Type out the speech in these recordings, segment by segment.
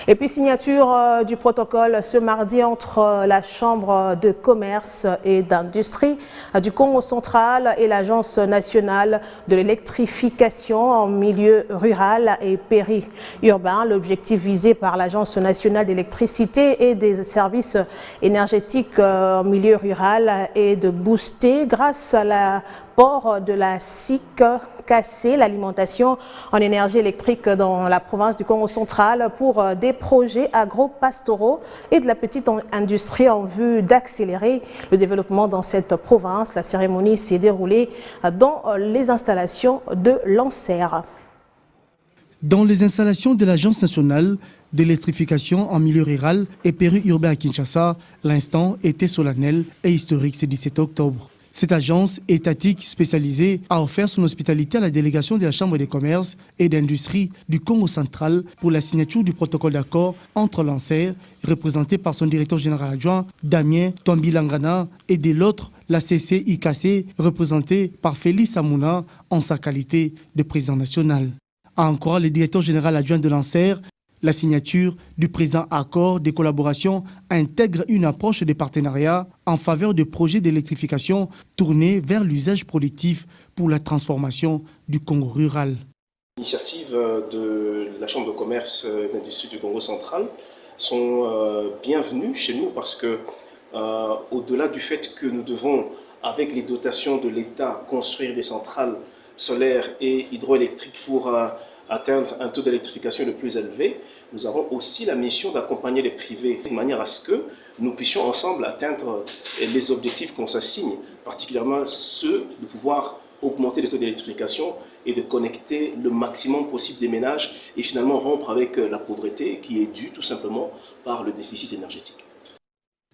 Et puis signature du protocole ce mardi entre la Chambre de commerce et d'industrie du Congo central et l'Agence nationale de l'électrification en milieu rural et périurbain. L'objectif visé par l'Agence nationale d'électricité et des services énergétiques en milieu rural est de booster grâce à l'apport de la SIC casser l'alimentation en énergie électrique dans la province du Congo central pour des projets agro-pastoraux et de la petite industrie en vue d'accélérer le développement dans cette province. La cérémonie s'est déroulée dans les installations de Lancer. Dans les installations de l'Agence nationale d'électrification en milieu rural et périurbain à Kinshasa, l'instant était solennel et historique ce 17 octobre. Cette agence étatique spécialisée a offert son hospitalité à la délégation de la Chambre de commerce et d'industrie du Congo central pour la signature du protocole d'accord entre Lancer, représenté par son directeur général adjoint Damien Tombilangana, et de l'autre, la CCIKC, représentée par Félix Amouna en sa qualité de président national. Encore le directeur général adjoint de Lancer, la signature du présent accord de collaboration intègre une approche de partenariat en faveur de projets d'électrification tournés vers l'usage productif pour la transformation du Congo rural. Les initiatives de la Chambre de commerce et d'industrie du Congo central sont bienvenues chez nous parce que, au-delà du fait que nous devons, avec les dotations de l'État, construire des centrales solaires et hydroélectriques pour atteindre un taux d'électrification le plus élevé, nous avons aussi la mission d'accompagner les privés de manière à ce que nous puissions ensemble atteindre les objectifs qu'on s'assigne, particulièrement ceux de pouvoir augmenter le taux d'électrification et de connecter le maximum possible des ménages et finalement rompre avec la pauvreté qui est due tout simplement par le déficit énergétique.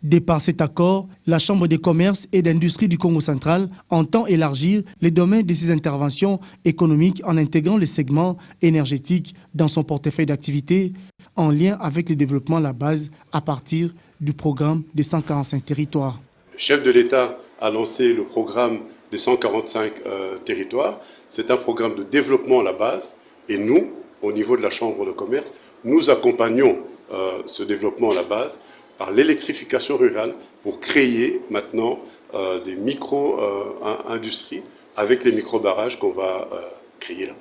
De par cet accord, la Chambre de commerce et d'industrie du Congo central entend élargir les domaines de ses interventions économiques en intégrant les segments énergétiques dans son portefeuille d'activités en lien avec le développement à la base à partir du programme des 145 territoires. Le chef de l'État a lancé le programme des 145 territoires. C'est un programme de développement à la base et nous, au niveau de la Chambre de commerce, nous accompagnons ce développement à la base par l'électrification rurale pour créer maintenant des micro-industries avec les micro-barrages qu'on va créer là-bas.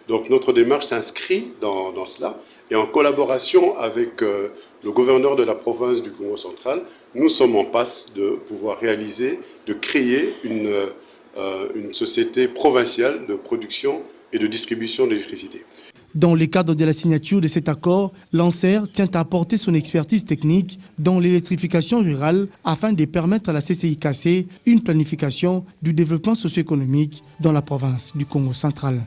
Donc notre démarche s'inscrit dans cela et en collaboration avec le gouverneur de la province du Congo central, nous sommes en passe de pouvoir réaliser, de créer une société provinciale de production et de distribution d'électricité. Dans le cadre de la signature de cet accord, Lancer tient à apporter son expertise technique dans l'électrification rurale afin de permettre à la CCIKC une planification du développement socio-économique dans la province du Congo central.